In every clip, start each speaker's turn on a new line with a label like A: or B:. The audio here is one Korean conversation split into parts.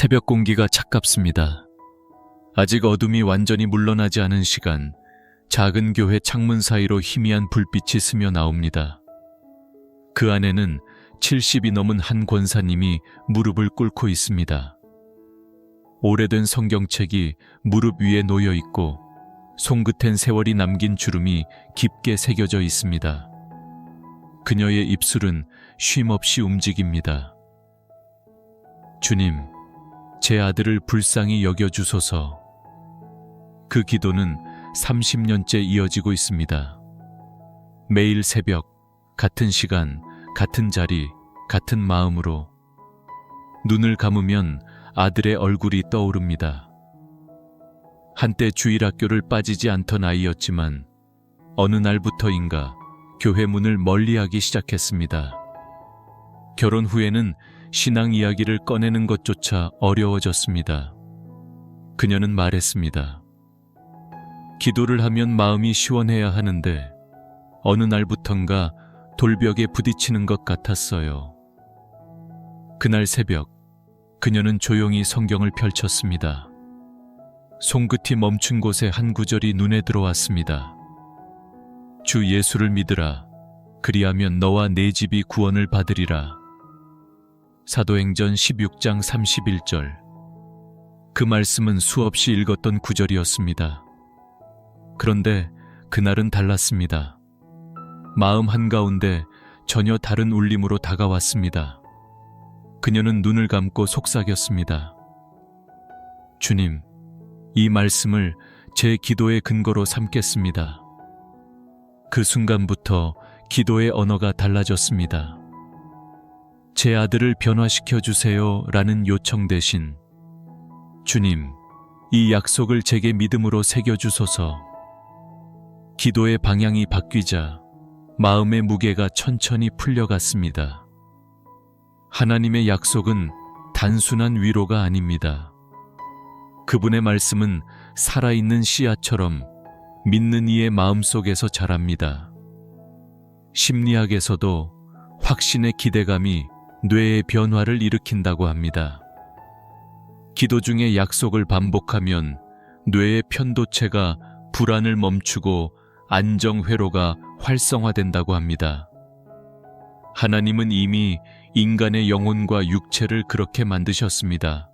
A: 새벽 공기가 차갑습니다. 아직 어둠이 완전히 물러나지 않은 시간, 작은 교회 창문 사이로 희미한 불빛이 스며 나옵니다. 그 안에는 70이 넘은 한 권사님이 무릎을 꿇고 있습니다. 오래된 성경책이 무릎 위에 놓여 있고 손끝엔 세월이 남긴 주름이 깊게 새겨져 있습니다. 그녀의 입술은 쉼없이 움직입니다. 주님, 제 아들을 불쌍히 여겨주소서. 그 기도는 30년째 이어지고 있습니다. 매일 새벽, 같은 시간, 같은 자리, 같은 마음으로 눈을 감으면 아들의 얼굴이 떠오릅니다. 한때 주일학교를 빠지지 않던 아이였지만 어느 날부터인가 교회 문을 멀리하기 시작했습니다. 결혼 후에는 신앙 이야기를 꺼내는 것조차 어려워졌습니다. 그녀는 말했습니다. 기도를 하면 마음이 시원해야 하는데 어느 날부턴가 돌벽에 부딪히는 것 같았어요. 그날 새벽, 그녀는 조용히 성경을 펼쳤습니다. 손끝이 멈춘 곳에 한 구절이 눈에 들어왔습니다. 주 예수를 믿으라. 그리하면 너와 네 집이 구원을 받으리라. 사도행전 16장 31절. 그 말씀은 수없이 읽었던 구절이었습니다. 그런데 그날은 달랐습니다. 마음 한가운데 전혀 다른 울림으로 다가왔습니다. 그녀는 눈을 감고 속삭였습니다. 주님, 이 말씀을 제 기도의 근거로 삼겠습니다. 그 순간부터 기도의 언어가 달라졌습니다. 제 아들을 변화시켜 주세요 라는 요청 대신 주님, 이 약속을 제게 믿음으로 새겨주소서. 기도의 방향이 바뀌자 마음의 무게가 천천히 풀려갔습니다. 하나님의 약속은 단순한 위로가 아닙니다. 그분의 말씀은 살아있는 씨앗처럼 믿는 이의 마음속에서 자랍니다. 심리학에서도 확신의 기대감이 뇌의 변화를 일으킨다고 합니다. 기도 중에 약속을 반복하면 뇌의 편도체가 불안을 멈추고 안정회로가 활성화된다고 합니다. 하나님은 이미 인간의 영혼과 육체를 그렇게 만드셨습니다.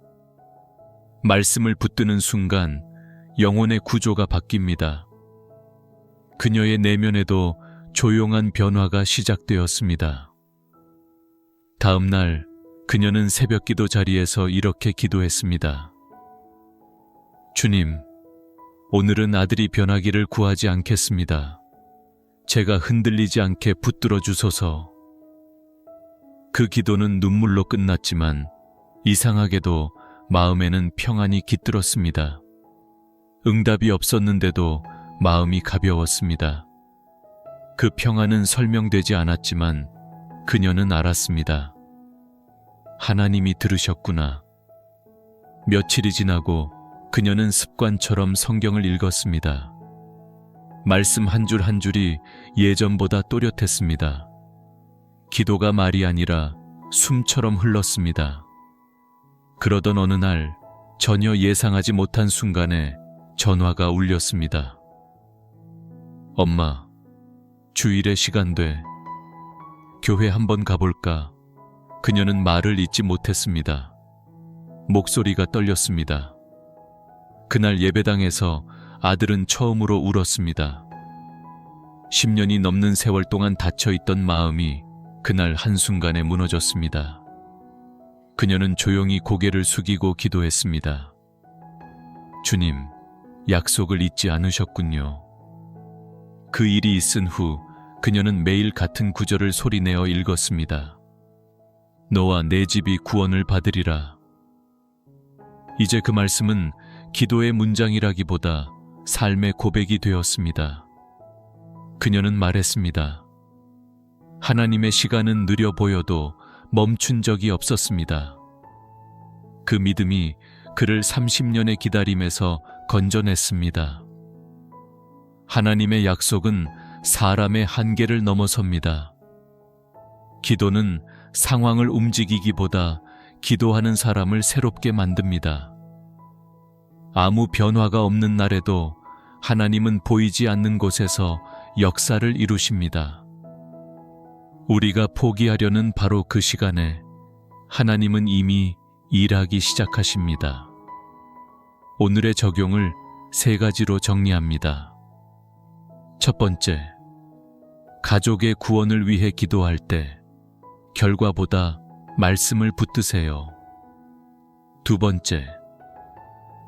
A: 말씀을 붙드는 순간 영혼의 구조가 바뀝니다. 그녀의 내면에도 조용한 변화가 시작되었습니다. 다음 날 그녀는 새벽 기도 자리에서 이렇게 기도했습니다. 주님, 오늘은 아들이 변하기를 구하지 않겠습니다. 제가 흔들리지 않게 붙들어 주소서. 그 기도는 눈물로 끝났지만 이상하게도 마음에는 평안이 깃들었습니다. 응답이 없었는데도 마음이 가벼웠습니다. 그 평안은 설명되지 않았지만 그녀는 알았습니다. 하나님이 들으셨구나. 며칠이 지나고 그녀는 습관처럼 성경을 읽었습니다. 말씀 한 줄 한 줄이 예전보다 또렷했습니다. 기도가 말이 아니라 숨처럼 흘렀습니다. 그러던 어느 날 전혀 예상하지 못한 순간에 전화가 울렸습니다. 엄마, 주일에 시간 돼. 교회 한번 가볼까? 그녀는 말을 잇지 못했습니다. 목소리가 떨렸습니다. 그날 예배당에서 아들은 처음으로 울었습니다. 10년이 넘는 세월 동안 닫혀있던 마음이 그날 한순간에 무너졌습니다. 그녀는 조용히 고개를 숙이고 기도했습니다. 주님, 약속을 잊지 않으셨군요. 그 일이 있은 후 그녀는 매일 같은 구절을 소리내어 읽었습니다. 너와 내 집이 구원을 받으리라. 이제 그 말씀은 기도의 문장이라기보다 삶의 고백이 되었습니다. 그녀는 말했습니다. 하나님의 시간은 느려 보여도 멈춘 적이 없었습니다. 그 믿음이 그를 30년의 기다림에서 건져냈습니다. 하나님의 약속은 사람의 한계를 넘어섭니다. 기도는 상황을 움직이기보다 기도하는 사람을 새롭게 만듭니다. 아무 변화가 없는 날에도 하나님은 보이지 않는 곳에서 역사를 이루십니다. 우리가 포기하려는 바로 그 시간에 하나님은 이미 일하기 시작하십니다. 오늘의 적용을 3가지로 정리합니다. 첫 번째, 가족의 구원을 위해 기도할 때 결과보다 말씀을 붙드세요. 두 번째,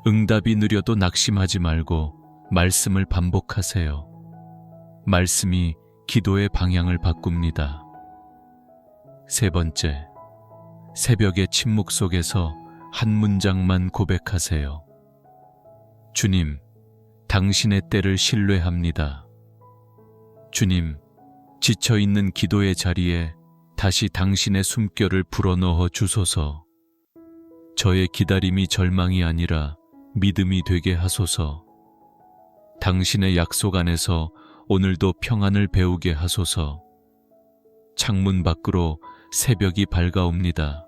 A: 응답이 느려도 낙심하지 말고 말씀을 반복하세요. 말씀이 기도의 방향을 바꿉니다. 세 번째, 새벽의 침묵 속에서 한 문장만 고백하세요. 주님, 당신의 때를 신뢰합니다. 주님, 지쳐있는 기도의 자리에 다시 당신의 숨결을 불어넣어 주소서. 저의 기다림이 절망이 아니라 믿음이 되게 하소서. 당신의 약속 안에서 오늘도 평안을 배우게 하소서. 창문 밖으로 새벽이 밝아옵니다.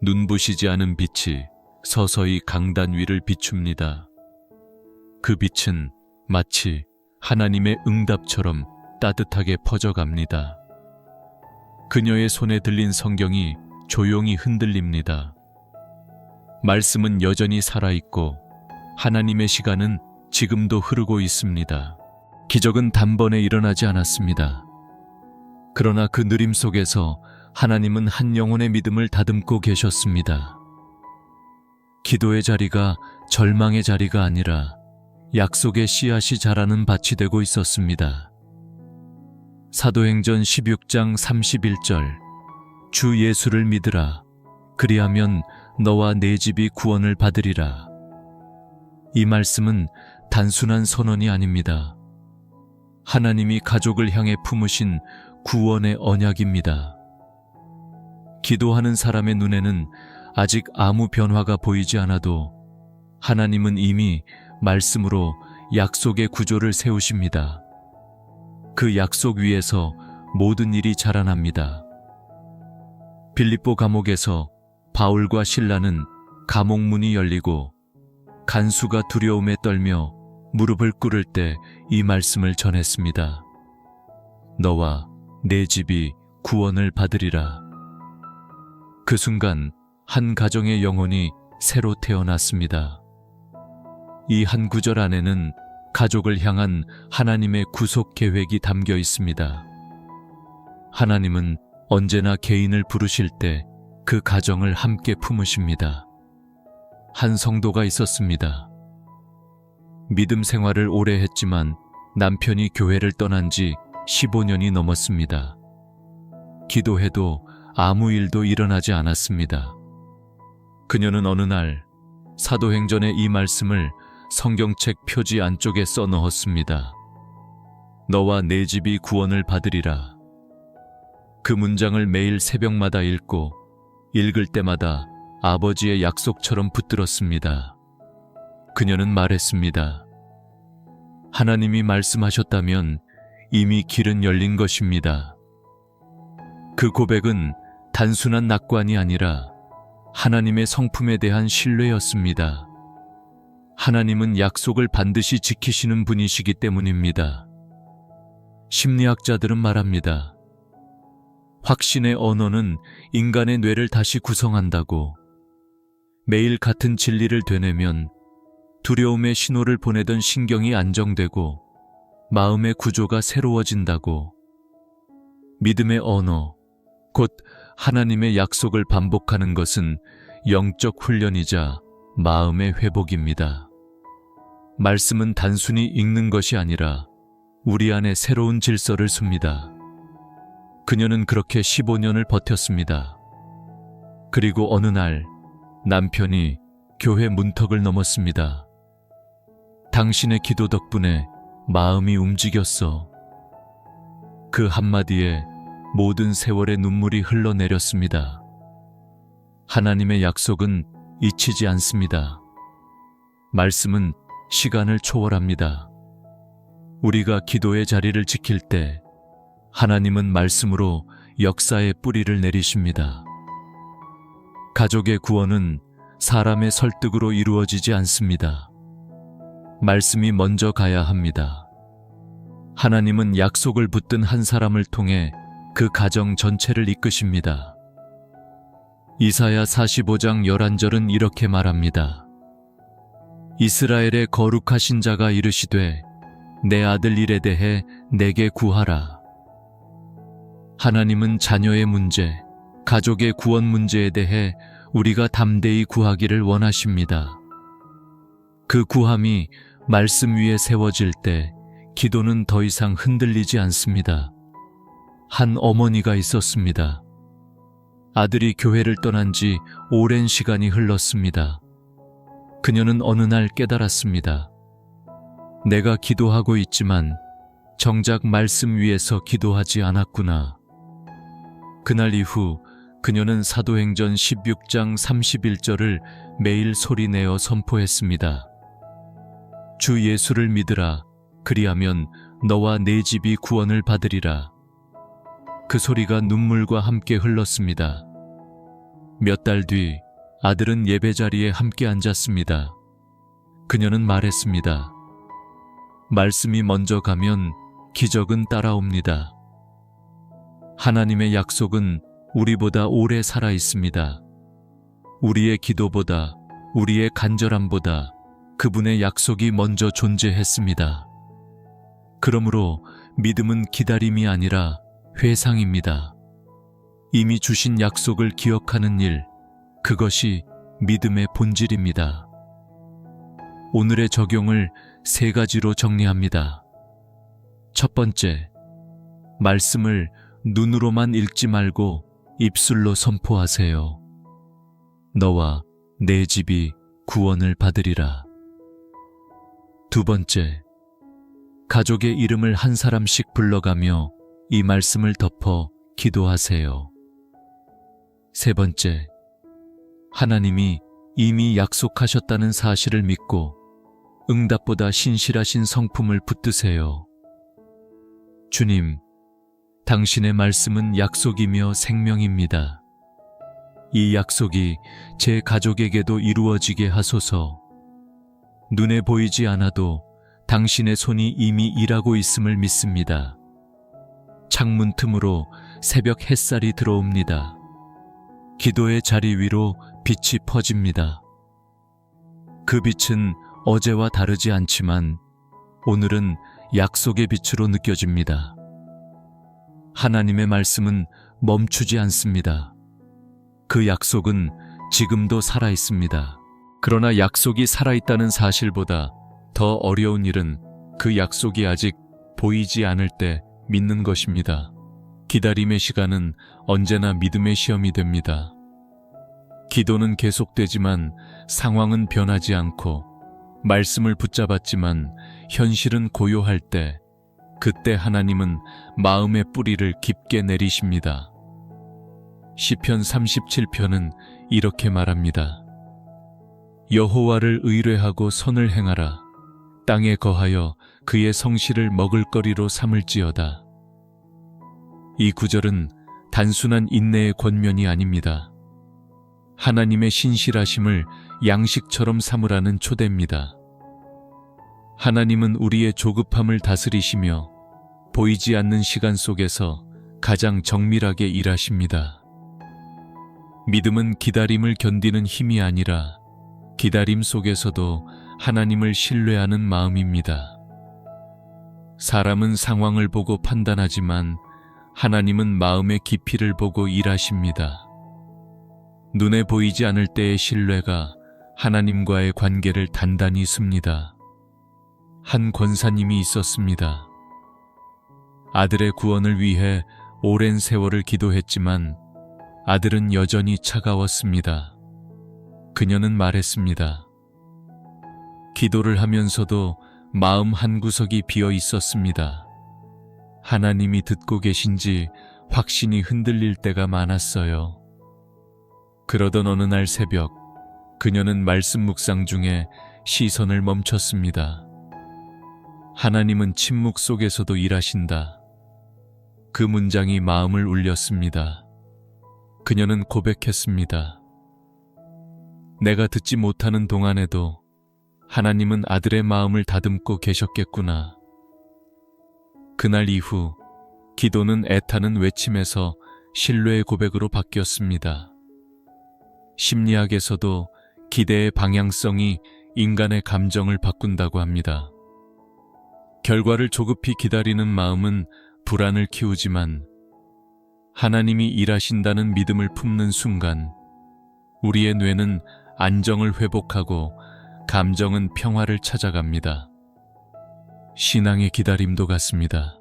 A: 눈부시지 않은 빛이 서서히 강단 위를 비춥니다. 그 빛은 마치 하나님의 응답처럼 따뜻하게 퍼져갑니다. 그녀의 손에 들린 성경이 조용히 흔들립니다. 말씀은 여전히 살아있고 하나님의 시간은 지금도 흐르고 있습니다. 기적은 단번에 일어나지 않았습니다. 그러나 그 느림 속에서 하나님은 한 영혼의 믿음을 다듬고 계셨습니다. 기도의 자리가 절망의 자리가 아니라 약속의 씨앗이 자라는 밭이 되고 있었습니다. 사도행전 16장 31절, 주 예수를 믿으라. 그리하면 너와 네 집이 구원을 받으리라. 이 말씀은 단순한 선언이 아닙니다. 하나님이 가족을 향해 품으신 구원의 언약입니다. 기도하는 사람의 눈에는 아직 아무 변화가 보이지 않아도 하나님은 이미 말씀으로 약속의 구조를 세우십니다. 그 약속 위에서 모든 일이 자라납니다. 빌립보 감옥에서 바울과 실라는 감옥 문이 열리고 간수가 두려움에 떨며 무릎을 꿇을 때 이 말씀을 전했습니다. 너와 내 집이 구원을 받으리라. 그 순간 한 가정의 영혼이 새로 태어났습니다. 이 한 구절 안에는 가족을 향한 하나님의 구속 계획이 담겨 있습니다. 하나님은 언제나 개인을 부르실 때 그 가정을 함께 품으십니다. 한 성도가 있었습니다. 믿음 생활을 오래 했지만 남편이 교회를 떠난 지 15년이 넘었습니다. 기도해도 아무 일도 일어나지 않았습니다. 그녀는 어느 날 사도행전의 이 말씀을 성경책 표지 안쪽에 써넣었습니다. 너와 내 집이 구원을 받으리라. 그 문장을 매일 새벽마다 읽고 읽을 때마다 아버지의 약속처럼 붙들었습니다. 그녀는 말했습니다. 하나님이 말씀하셨다면 이미 길은 열린 것입니다. 그 고백은 단순한 낙관이 아니라 하나님의 성품에 대한 신뢰였습니다. 하나님은 약속을 반드시 지키시는 분이시기 때문입니다. 심리학자들은 말합니다. 확신의 언어는 인간의 뇌를 다시 구성한다고. 매일 같은 진리를 되뇌면 두려움의 신호를 보내던 신경이 안정되고 마음의 구조가 새로워진다고. 믿음의 언어, 곧 하나님의 약속을 반복하는 것은 영적 훈련이자 마음의 회복입니다. 말씀은 단순히 읽는 것이 아니라 우리 안에 새로운 질서를 줍니다. 그녀는 그렇게 15년을 버텼습니다. 그리고 어느 날 남편이 교회 문턱을 넘었습니다. 당신의 기도 덕분에 마음이 움직였어. 그 한마디에 모든 세월의 눈물이 흘러내렸습니다. 하나님의 약속은 잊히지 않습니다. 말씀은 시간을 초월합니다. 우리가 기도의 자리를 지킬 때 하나님은 말씀으로 역사의 뿌리를 내리십니다. 가족의 구원은 사람의 설득으로 이루어지지 않습니다. 말씀이 먼저 가야 합니다. 하나님은 약속을 붙든 한 사람을 통해 그 가정 전체를 이끄십니다. 이사야 45장 11절은 이렇게 말합니다. 이스라엘의 거룩하신 자가 이르시되 내 아들 일에 대해 내게 구하라. 하나님은 자녀의 문제, 가족의 구원 문제에 대해 우리가 담대히 구하기를 원하십니다. 그 구함이 말씀 위에 세워질 때 기도는 더 이상 흔들리지 않습니다. 한 어머니가 있었습니다. 아들이 교회를 떠난 지 오랜 시간이 흘렀습니다. 그녀는 어느 날 깨달았습니다. 내가 기도하고 있지만 정작 말씀 위에서 기도하지 않았구나. 그날 이후 그녀는 사도행전 16장 31절을 매일 소리내어 선포했습니다. 주 예수를 믿으라. 그리하면 너와 네 집이 구원을 받으리라. 그 소리가 눈물과 함께 흘렀습니다. 몇 달 뒤 아들은 예배자리에 함께 앉았습니다. 그녀는 말했습니다. 말씀이 먼저 가면 기적은 따라옵니다. 하나님의 약속은 우리보다 오래 살아 있습니다. 우리의 기도보다, 우리의 간절함보다 그분의 약속이 먼저 존재했습니다. 그러므로 믿음은 기다림이 아니라 회상입니다. 이미 주신 약속을 기억하는 일, 그것이 믿음의 본질입니다. 오늘의 적용을 세 가지로 정리합니다. 첫 번째, 말씀을 눈으로만 읽지 말고 입술로 선포하세요. 너와 내 집이 구원을 받으리라. 두 번째, 가족의 이름을 한 사람씩 불러가며 이 말씀을 덮어 기도하세요. 세 번째, 하나님이 이미 약속하셨다는 사실을 믿고 응답보다 신실하신 성품을 붙드세요. 주님, 당신의 말씀은 약속이며 생명입니다. 이 약속이 제 가족에게도 이루어지게 하소서. 눈에 보이지 않아도 당신의 손이 이미 일하고 있음을 믿습니다. 창문 틈으로 새벽 햇살이 들어옵니다. 기도의 자리 위로 빛이 퍼집니다. 그 빛은 어제와 다르지 않지만 오늘은 약속의 빛으로 느껴집니다. 하나님의 말씀은 멈추지 않습니다. 그 약속은 지금도 살아 있습니다. 그러나 약속이 살아있다는 사실보다 더 어려운 일은 그 약속이 아직 보이지 않을 때 믿는 것입니다. 기다림의 시간은 언제나 믿음의 시험이 됩니다. 기도는 계속되지만 상황은 변하지 않고 말씀을 붙잡았지만 현실은 고요할 때 그때 하나님은 마음의 뿌리를 깊게 내리십니다. 시편 37편은 이렇게 말합니다. 여호와를 의뢰하고 선을 행하라. 땅에 거하여 그의 성실을 먹을거리로 삼을지어다. 이 구절은 단순한 인내의 권면이 아닙니다. 하나님의 신실하심을 양식처럼 삼으라는 초대입니다. 하나님은 우리의 조급함을 다스리시며 보이지 않는 시간 속에서 가장 정밀하게 일하십니다. 믿음은 기다림을 견디는 힘이 아니라 기다림 속에서도 하나님을 신뢰하는 마음입니다. 사람은 상황을 보고 판단하지만 하나님은 마음의 깊이를 보고 일하십니다. 눈에 보이지 않을 때의 신뢰가 하나님과의 관계를 단단히 씁니다. 한 권사님이 있었습니다. 아들의 구원을 위해 오랜 세월을 기도했지만 아들은 여전히 차가웠습니다. 그녀는 말했습니다. 기도를 하면서도 마음 한구석이 비어 있었습니다. 하나님이 듣고 계신지 확신이 흔들릴 때가 많았어요. 그러던 어느 날 새벽, 그녀는 말씀 묵상 중에 시선을 멈췄습니다. 하나님은 침묵 속에서도 일하신다. 그 문장이 마음을 울렸습니다. 그녀는 고백했습니다. 내가 듣지 못하는 동안에도 하나님은 아들의 마음을 다듬고 계셨겠구나. 그날 이후 기도는 애타는 외침에서 신뢰의 고백으로 바뀌었습니다. 심리학에서도 기대의 방향성이 인간의 감정을 바꾼다고 합니다. 결과를 조급히 기다리는 마음은 불안을 키우지만 하나님이 일하신다는 믿음을 품는 순간 우리의 뇌는 안정을 회복하고 감정은 평화를 찾아갑니다. 신앙의 기다림도 같습니다.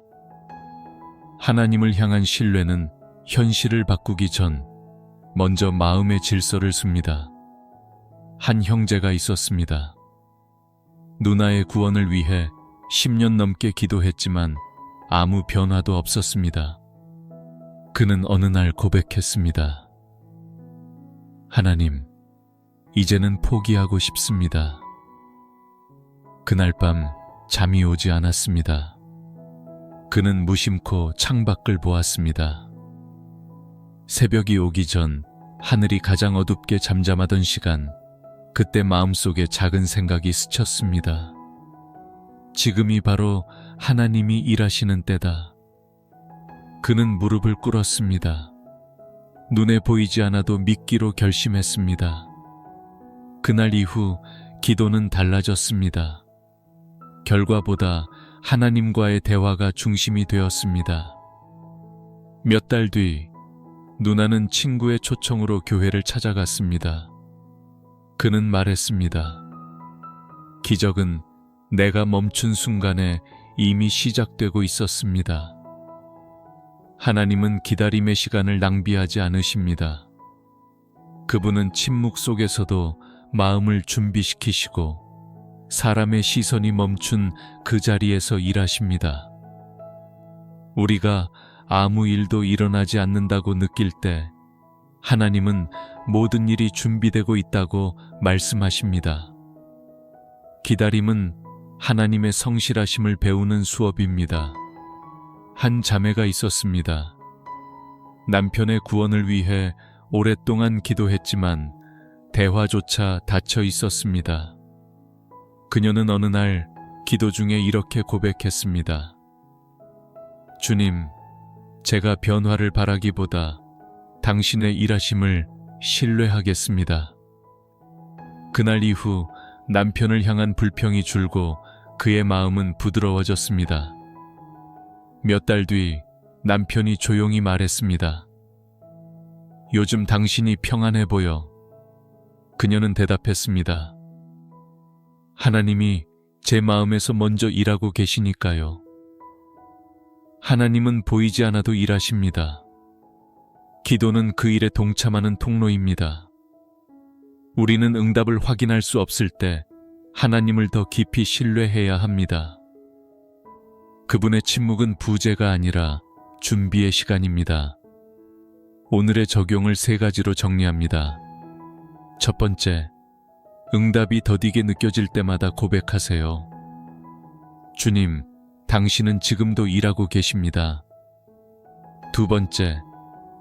A: 하나님을 향한 신뢰는 현실을 바꾸기 전 먼저 마음의 질서를 씁니다. 한 형제가 있었습니다. 누나의 구원을 위해 10년 넘게 기도했지만 아무 변화도 없었습니다. 그는 어느 날 고백했습니다. 하나님, 이제는 포기하고 싶습니다. 그날 밤 잠이 오지 않았습니다. 그는 무심코 창밖을 보았습니다. 새벽이 오기 전 하늘이 가장 어둡게 잠잠하던 시간, 그때 마음속에 작은 생각이 스쳤습니다. 지금이 바로 하나님이 일하시는 때다. 그는 무릎을 꿇었습니다. 눈에 보이지 않아도 믿기로 결심했습니다. 그날 이후 기도는 달라졌습니다. 결과보다 하나님과의 대화가 중심이 되었습니다. 몇 달 뒤 누나는 친구의 초청으로 교회를 찾아갔습니다. 그는 말했습니다. 기적은 내가 멈춘 순간에 이미 시작되고 있었습니다. 하나님은 기다림의 시간을 낭비하지 않으십니다. 그분은 침묵 속에서도 마음을 준비시키시고 사람의 시선이 멈춘 그 자리에서 일하십니다. 우리가 아무 일도 일어나지 않는다고 느낄 때 하나님은 모든 일이 준비되고 있다고 말씀하십니다. 기다림은 하나님의 성실하심을 배우는 수업입니다. 한 자매가 있었습니다. 남편의 구원을 위해 오랫동안 기도했지만 대화조차 닫혀 있었습니다. 그녀는 어느 날 기도 중에 이렇게 고백했습니다. 주님, 제가 변화를 바라기보다 당신의 일하심을 신뢰하겠습니다. 그날 이후 남편을 향한 불평이 줄고 그의 마음은 부드러워졌습니다. 몇 달 뒤 남편이 조용히 말했습니다. 요즘 당신이 평안해 보여. 그녀는 대답했습니다. 하나님이 제 마음에서 먼저 일하고 계시니까요. 하나님은 보이지 않아도 일하십니다. 기도는 그 일에 동참하는 통로입니다. 우리는 응답을 확인할 수 없을 때 하나님을 더 깊이 신뢰해야 합니다. 그분의 침묵은 부재가 아니라 준비의 시간입니다. 오늘의 적용을 3가지로 정리합니다. 첫 번째, 응답이 더디게 느껴질 때마다 고백하세요. 주님, 당신은 지금도 일하고 계십니다. 두 번째,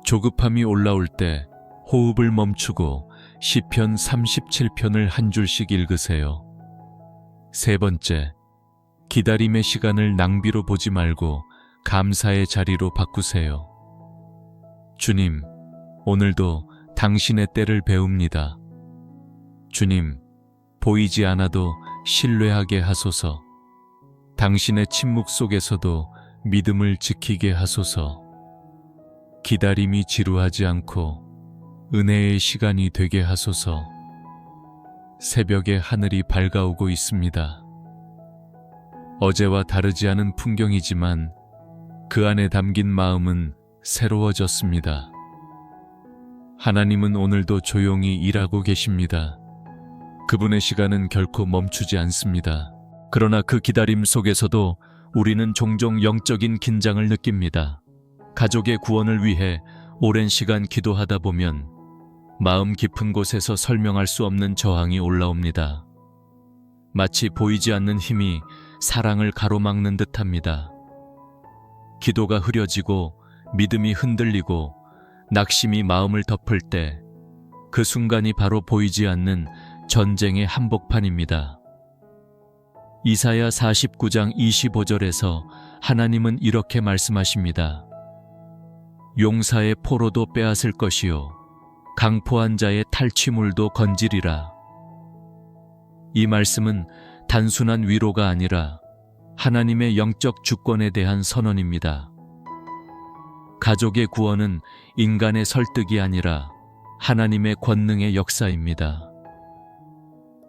A: 조급함이 올라올 때 호흡을 멈추고 시편 37편을 한 줄씩 읽으세요. 세 번째, 기다림의 시간을 낭비로 보지 말고 감사의 자리로 바꾸세요. 주님, 오늘도 당신의 때를 배웁니다. 주님, 보이지 않아도 신뢰하게 하소서. 당신의 침묵 속에서도 믿음을 지키게 하소서. 기다림이 지루하지 않고 은혜의 시간이 되게 하소서. 새벽에 하늘이 밝아오고 있습니다. 어제와 다르지 않은 풍경이지만 그 안에 담긴 마음은 새로워졌습니다. 하나님은 오늘도 조용히 일하고 계십니다. 그분의 시간은 결코 멈추지 않습니다. 그러나 그 기다림 속에서도 우리는 종종 영적인 긴장을 느낍니다. 가족의 구원을 위해 오랜 시간 기도하다 보면 마음 깊은 곳에서 설명할 수 없는 저항이 올라옵니다. 마치 보이지 않는 힘이 사랑을 가로막는 듯합니다. 기도가 흐려지고 믿음이 흔들리고 낙심이 마음을 덮을 때 그 순간이 바로 보이지 않는 전쟁의 한복판입니다. 이사야 49장 25절에서 하나님은 이렇게 말씀하십니다. 용사의 포로도 빼앗을 것이요 강포한 자의 탈취물도 건지리라. 이 말씀은 단순한 위로가 아니라 하나님의 영적 주권에 대한 선언입니다. 가족의 구원은 인간의 설득이 아니라 하나님의 권능의 역사입니다.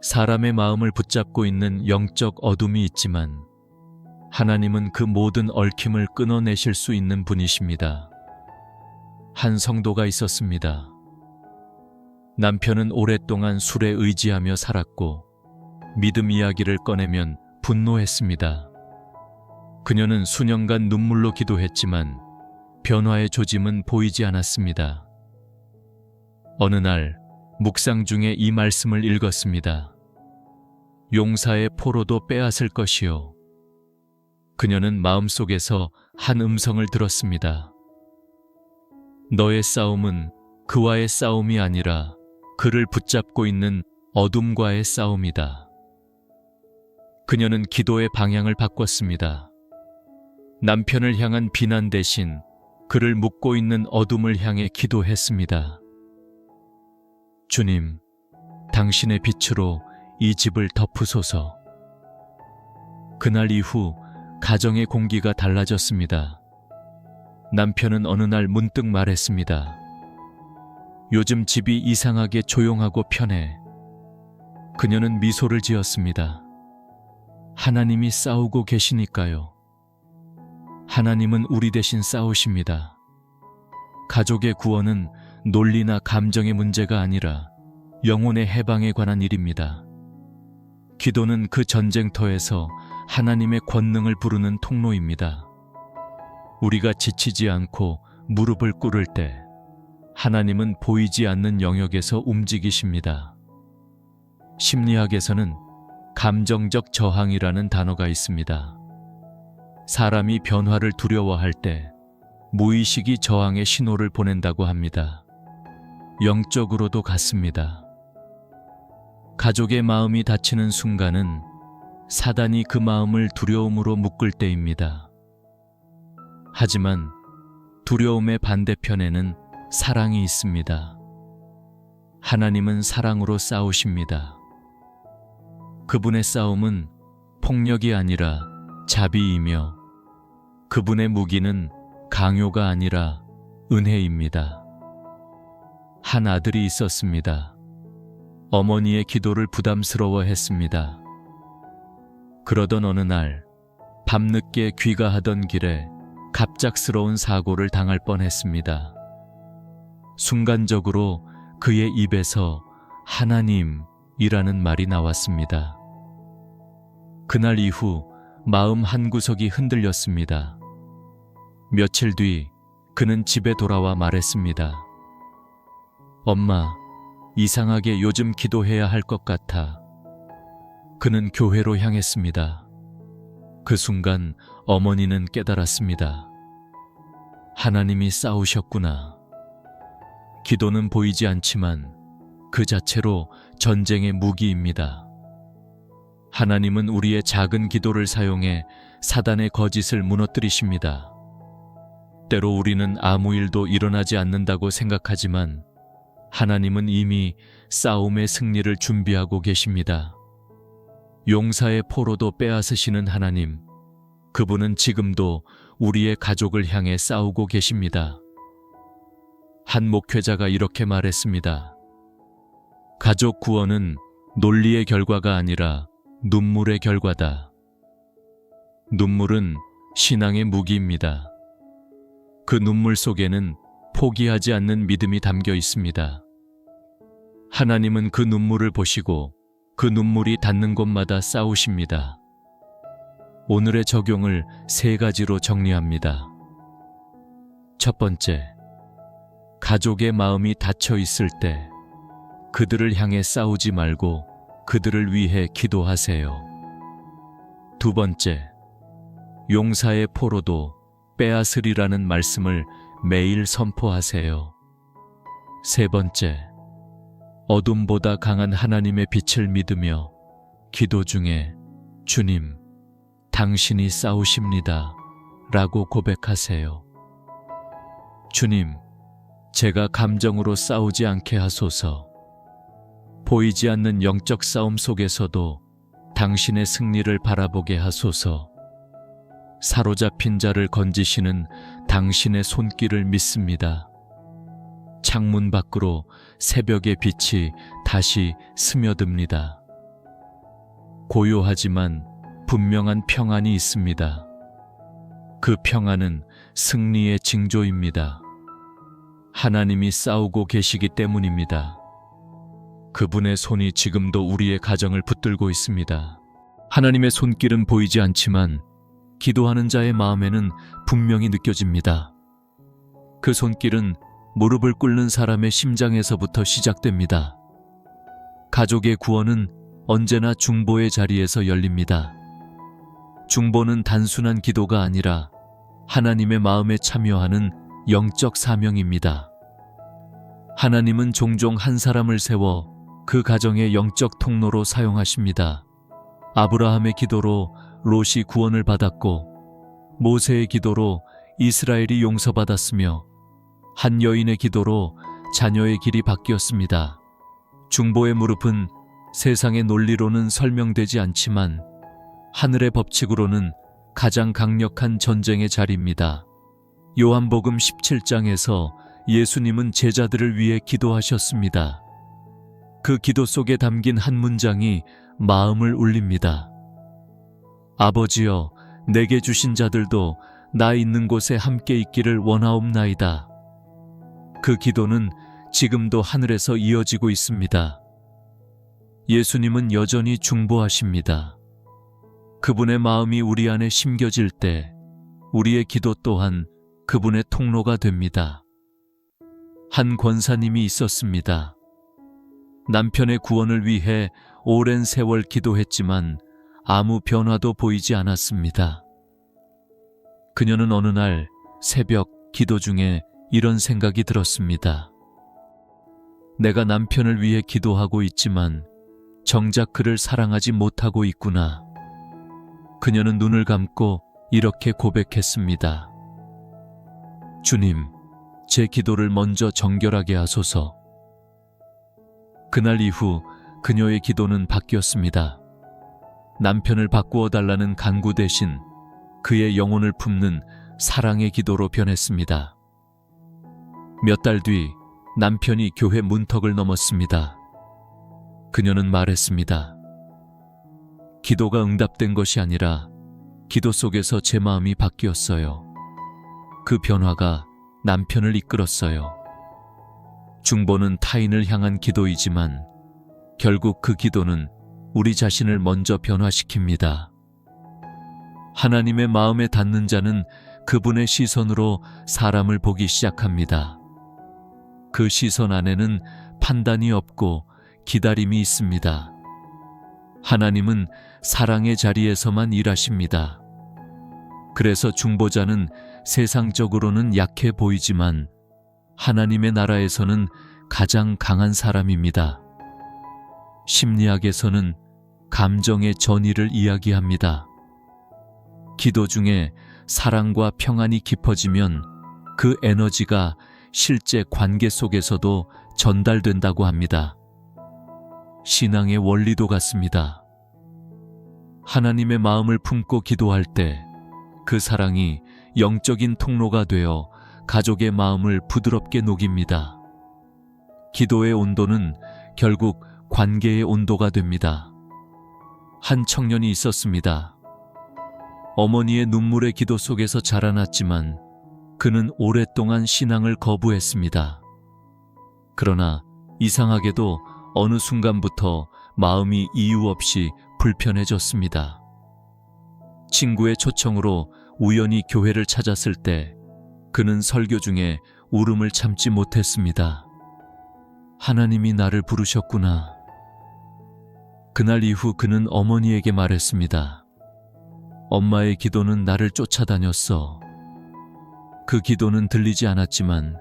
A: 사람의 마음을 붙잡고 있는 영적 어둠이 있지만 하나님은 그 모든 얽힘을 끊어내실 수 있는 분이십니다. 한 성도가 있었습니다. 남편은 오랫동안 술에 의지하며 살았고 믿음 이야기를 꺼내면 분노했습니다. 그녀는 수년간 눈물로 기도했지만 변화의 조짐은 보이지 않았습니다. 어느 날 묵상 중에 이 말씀을 읽었습니다. 용사의 포로도 빼앗을 것이요. 그녀는 마음속에서 한 음성을 들었습니다. 너의 싸움은 그와의 싸움이 아니라 그를 붙잡고 있는 어둠과의 싸움이다. 그녀는 기도의 방향을 바꿨습니다. 남편을 향한 비난 대신 그를 묶고 있는 어둠을 향해 기도했습니다. 주님, 당신의 빛으로 이 집을 덮으소서. 그날 이후 가정의 공기가 달라졌습니다. 남편은 어느 날 문득 말했습니다. 요즘 집이 이상하게 조용하고 편해. 그녀는 미소를 지었습니다. 하나님이 싸우고 계시니까요. 하나님은 우리 대신 싸우십니다. 가족의 구원은 논리나 감정의 문제가 아니라 영혼의 해방에 관한 일입니다. 기도는 그 전쟁터에서 하나님의 권능을 부르는 통로입니다. 우리가 지치지 않고 무릎을 꿇을 때 하나님은 보이지 않는 영역에서 움직이십니다. 심리학에서는 감정적 저항이라는 단어가 있습니다. 사람이 변화를 두려워할 때 무의식이 저항의 신호를 보낸다고 합니다. 영적으로도 같습니다. 가족의 마음이 다치는 순간은 사단이 그 마음을 두려움으로 묶을 때입니다. 하지만 두려움의 반대편에는 사랑이 있습니다. 하나님은 사랑으로 싸우십니다. 그분의 싸움은 폭력이 아니라 자비이며 그분의 무기는 강요가 아니라 은혜입니다. 한 아들이 있었습니다. 어머니의 기도를 부담스러워했습니다. 그러던 어느 날 밤늦게 귀가하던 길에 갑작스러운 사고를 당할 뻔했습니다. 순간적으로 그의 입에서 하나님이라는 말이 나왔습니다. 그날 이후 마음 한구석이 흔들렸습니다. 며칠 뒤 그는 집에 돌아와 말했습니다. 엄마, 이상하게 요즘 기도해야 할 것 같아. 그는 교회로 향했습니다. 그 순간 어머니는 깨달았습니다. 하나님이 싸우셨구나. 기도는 보이지 않지만 그 자체로 전쟁의 무기입니다. 하나님은 우리의 작은 기도를 사용해 사단의 거짓을 무너뜨리십니다. 때로 우리는 아무 일도 일어나지 않는다고 생각하지만 하나님은 이미 싸움의 승리를 준비하고 계십니다. 용사의 포로도 빼앗으시는 하나님, 그분은 지금도 우리의 가족을 향해 싸우고 계십니다. 한 목회자가 이렇게 말했습니다. 가족 구원은 논리의 결과가 아니라 눈물의 결과다. 눈물은 신앙의 무기입니다. 그 눈물 속에는 포기하지 않는 믿음이 담겨 있습니다. 하나님은 그 눈물을 보시고 그 눈물이 닿는 곳마다 싸우십니다. 오늘의 적용을 3가지로 정리합니다. 첫 번째, 가족의 마음이 닫혀 있을 때 그들을 향해 싸우지 말고 그들을 위해 기도하세요. 두 번째, 용사의 포로도 빼앗으리라는 말씀을 매일 선포하세요. 세 번째, 어둠보다 강한 하나님의 빛을 믿으며 기도 중에 주님, 당신이 싸우십니다 라고 고백하세요. 주님, 제가 감정으로 싸우지 않게 하소서. 보이지 않는 영적 싸움 속에서도 당신의 승리를 바라보게 하소서. 사로잡힌 자를 건지시는 당신의 손길을 믿습니다. 창문 밖으로 새벽의 빛이 다시 스며듭니다. 고요하지만 분명한 평안이 있습니다. 그 평안은 승리의 징조입니다. 하나님이 싸우고 계시기 때문입니다. 그분의 손이 지금도 우리의 가정을 붙들고 있습니다. 하나님의 손길은 보이지 않지만 기도하는 자의 마음에는 분명히 느껴집니다. 그 손길은 무릎을 꿇는 사람의 심장에서부터 시작됩니다. 가족의 구원은 언제나 중보의 자리에서 열립니다. 중보는 단순한 기도가 아니라 하나님의 마음에 참여하는 영적 사명입니다. 하나님은 종종 한 사람을 세워 그 가정의 영적 통로로 사용하십니다. 아브라함의 기도로 롯이 구원을 받았고, 모세의 기도로 이스라엘이 용서받았으며, 한 여인의 기도로 자녀의 길이 바뀌었습니다. 중보의 무릎은 세상의 논리로는 설명되지 않지만 하늘의 법칙으로는 가장 강력한 전쟁의 자리입니다. 요한복음 17장에서 예수님은 제자들을 위해 기도하셨습니다. 그 기도 속에 담긴 한 문장이 마음을 울립니다. 아버지여, 내게 주신 자들도 나 있는 곳에 함께 있기를 원하옵나이다. 그 기도는 지금도 하늘에서 이어지고 있습니다. 예수님은 여전히 중보하십니다. 그분의 마음이 우리 안에 심겨질 때 우리의 기도 또한 그분의 통로가 됩니다. 한 권사님이 있었습니다. 남편의 구원을 위해 오랜 세월 기도했지만 아무 변화도 보이지 않았습니다. 그녀는 어느 날 새벽 기도 중에 이런 생각이 들었습니다. 내가 남편을 위해 기도하고 있지만 정작 그를 사랑하지 못하고 있구나. 그녀는 눈을 감고 이렇게 고백했습니다. 주님, 제 기도를 먼저 정결하게 하소서. 그날 이후 그녀의 기도는 바뀌었습니다. 남편을 바꾸어 달라는 간구 대신 그의 영혼을 품는 사랑의 기도로 변했습니다. 몇 달 뒤 남편이 교회 문턱을 넘었습니다. 그녀는 말했습니다. 기도가 응답된 것이 아니라 기도 속에서 제 마음이 바뀌었어요. 그 변화가 남편을 이끌었어요. 중보는 타인을 향한 기도이지만 결국 그 기도는 우리 자신을 먼저 변화시킵니다. 하나님의 마음에 닿는 자는 그분의 시선으로 사람을 보기 시작합니다. 그 시선 안에는 판단이 없고 기다림이 있습니다. 하나님은 사랑의 자리에서만 일하십니다. 그래서 중보자는 세상적으로는 약해 보이지만 하나님의 나라에서는 가장 강한 사람입니다. 심리학에서는 감정의 전이를 이야기합니다. 기도 중에 사랑과 평안이 깊어지면 그 에너지가 실제 관계 속에서도 전달된다고 합니다. 신앙의 원리도 같습니다. 하나님의 마음을 품고 기도할 때 그 사랑이 영적인 통로가 되어 가족의 마음을 부드럽게 녹입니다. 기도의 온도는 결국 관계의 온도가 됩니다. 한 청년이 있었습니다. 어머니의 눈물의 기도 속에서 자라났지만 그는 오랫동안 신앙을 거부했습니다. 그러나 이상하게도 어느 순간부터 마음이 이유 없이 불편해졌습니다. 친구의 초청으로 우연히 교회를 찾았을 때 그는 설교 중에 울음을 참지 못했습니다. 하나님이 나를 부르셨구나. 그날 이후 그는 어머니에게 말했습니다. 엄마의 기도는 나를 쫓아다녔어. 그 기도는 들리지 않았지만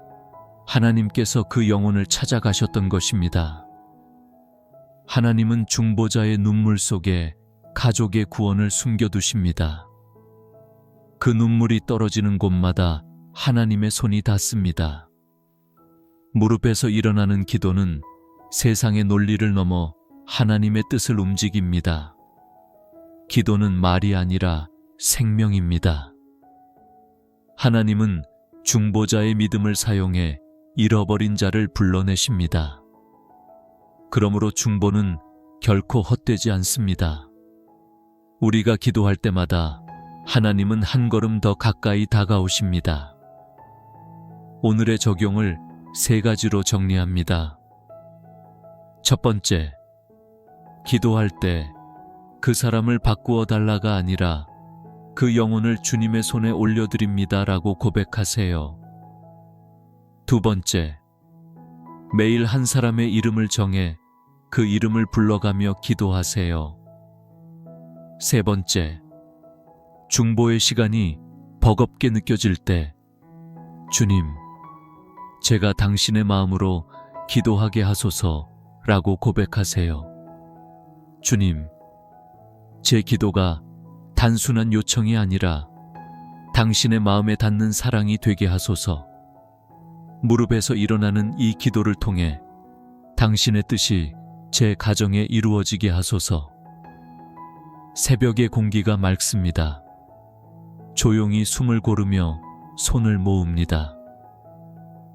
A: 하나님께서 그 영혼을 찾아가셨던 것입니다. 하나님은 중보자의 눈물 속에 가족의 구원을 숨겨두십니다. 그 눈물이 떨어지는 곳마다 하나님의 손이 닿습니다. 무릎에서 일어나는 기도는 세상의 논리를 넘어 하나님의 뜻을 움직입니다. 기도는 말이 아니라 생명입니다. 하나님은 중보자의 믿음을 사용해 잃어버린 자를 불러내십니다. 그러므로 중보는 결코 헛되지 않습니다. 우리가 기도할 때마다 하나님은 한 걸음 더 가까이 다가오십니다. 오늘의 적용을 3가지로 정리합니다. 첫 번째, 기도할 때 그 사람을 바꾸어 달라가 아니라 그 영혼을 주님의 손에 올려드립니다 라고 고백하세요. 두 번째, 매일 한 사람의 이름을 정해 그 이름을 불러가며 기도하세요. 세 번째, 중보의 시간이 버겁게 느껴질 때 주님, 제가 당신의 마음으로 기도하게 하소서 라고 고백하세요. 주님, 제 기도가 단순한 요청이 아니라 당신의 마음에 닿는 사랑이 되게 하소서. 무릎에서 일어나는 이 기도를 통해 당신의 뜻이 제 가정에 이루어지게 하소서. 새벽의 공기가 맑습니다. 조용히 숨을 고르며 손을 모읍니다.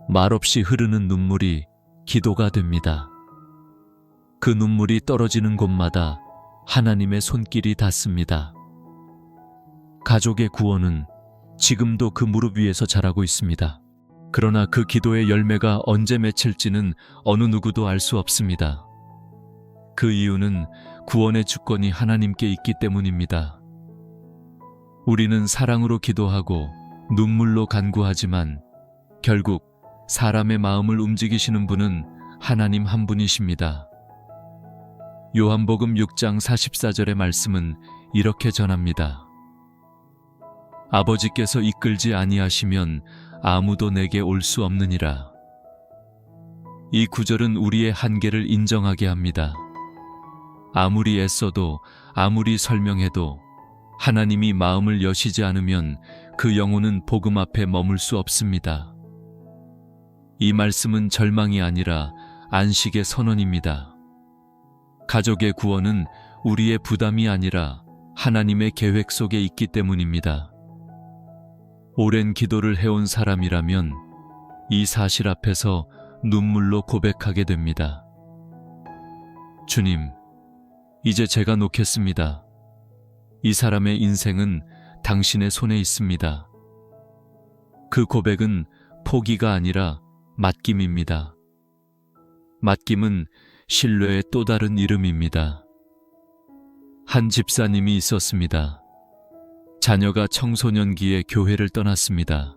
A: 말없이 흐르는 눈물이 기도가 됩니다. 그 눈물이 떨어지는 곳마다 하나님의 손길이 닿습니다. 가족의 구원은 지금도 그 무릎 위에서 자라고 있습니다. 그러나 그 기도의 열매가 언제 맺힐지는 어느 누구도 알 수 없습니다. 그 이유는 구원의 주권이 하나님께 있기 때문입니다. 우리는 사랑으로 기도하고 눈물로 간구하지만 결국 사람의 마음을 움직이시는 분은 하나님 한 분이십니다. 요한복음 6장 44절의 말씀은 이렇게 전합니다. 아버지께서 이끌지 아니하시면 아무도 내게 올 수 없느니라. 이 구절은 우리의 한계를 인정하게 합니다. 아무리 애써도 아무리 설명해도 하나님이 마음을 여시지 않으면 그 영혼은 복음 앞에 머물 수 없습니다. 이 말씀은 절망이 아니라 안식의 선언입니다. 가족의 구원은 우리의 부담이 아니라 하나님의 계획 속에 있기 때문입니다. 오랜 기도를 해온 사람이라면 이 사실 앞에서 눈물로 고백하게 됩니다. 주님, 이제 제가 놓겠습니다. 이 사람의 인생은 당신의 손에 있습니다. 그 고백은 포기가 아니라 맡김입니다. 맡김은 신뢰의 또 다른 이름입니다. 한 집사님이 있었습니다. 자녀가 청소년기에 교회를 떠났습니다.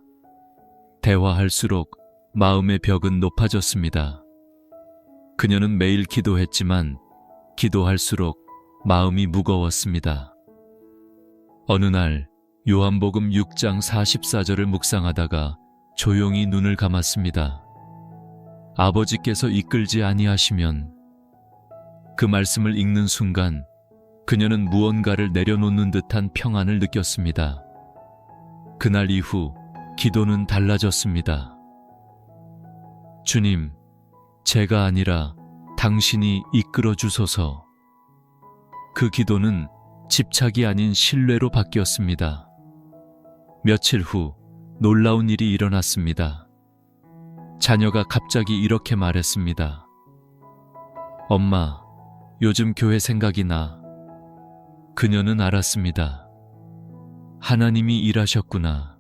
A: 대화할수록 마음의 벽은 높아졌습니다. 그녀는 매일 기도했지만 기도할수록 마음이 무거웠습니다. 어느 날 요한복음 6장 44절을 묵상하다가 조용히 눈을 감았습니다. 아버지께서 이끌지 아니하시면. 그 말씀을 읽는 순간 그녀는 무언가를 내려놓는 듯한 평안을 느꼈습니다. 그날 이후 기도는 달라졌습니다. 주님, 제가 아니라 당신이 이끌어 주소서. 그 기도는 집착이 아닌 신뢰로 바뀌었습니다. 며칠 후 놀라운 일이 일어났습니다. 자녀가 갑자기 이렇게 말했습니다. 엄마, 요즘 교회 생각이 나. 그녀는 알았습니다. 하나님이 일하셨구나.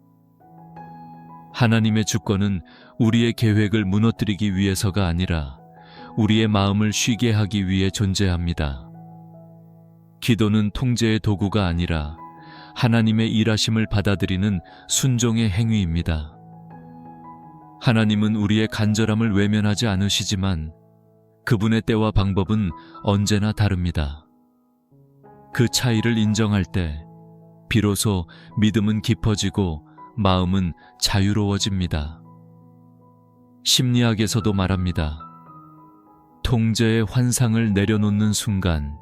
A: 하나님의 주권은 우리의 계획을 무너뜨리기 위해서가 아니라 우리의 마음을 쉬게 하기 위해 존재합니다. 기도는 통제의 도구가 아니라 하나님의 일하심을 받아들이는 순종의 행위입니다. 하나님은 우리의 간절함을 외면하지 않으시지만 그분의 때와 방법은 언제나 다릅니다. 그 차이를 인정할 때 비로소 믿음은 깊어지고 마음은 자유로워집니다. 심리학에서도 말합니다. 통제의 환상을 내려놓는 순간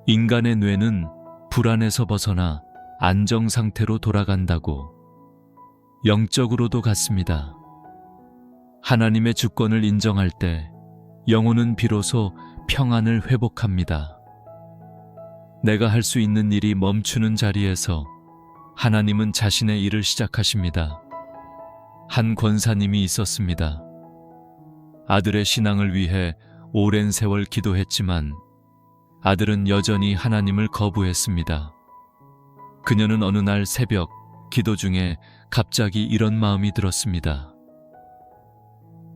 A: 인간의 뇌는 불안에서 벗어나 안정 상태로 돌아간다고. 영적으로도 같습니다. 하나님의 주권을 인정할 때 영혼은 비로소 평안을 회복합니다. 내가 할 수 있는 일이 멈추는 자리에서 하나님은 자신의 일을 시작하십니다. 한 권사님이 있었습니다. 아들의 신앙을 위해 오랜 세월 기도했지만 아들은 여전히 하나님을 거부했습니다. 그녀는 어느 날 새벽 기도 중에 갑자기 이런 마음이 들었습니다.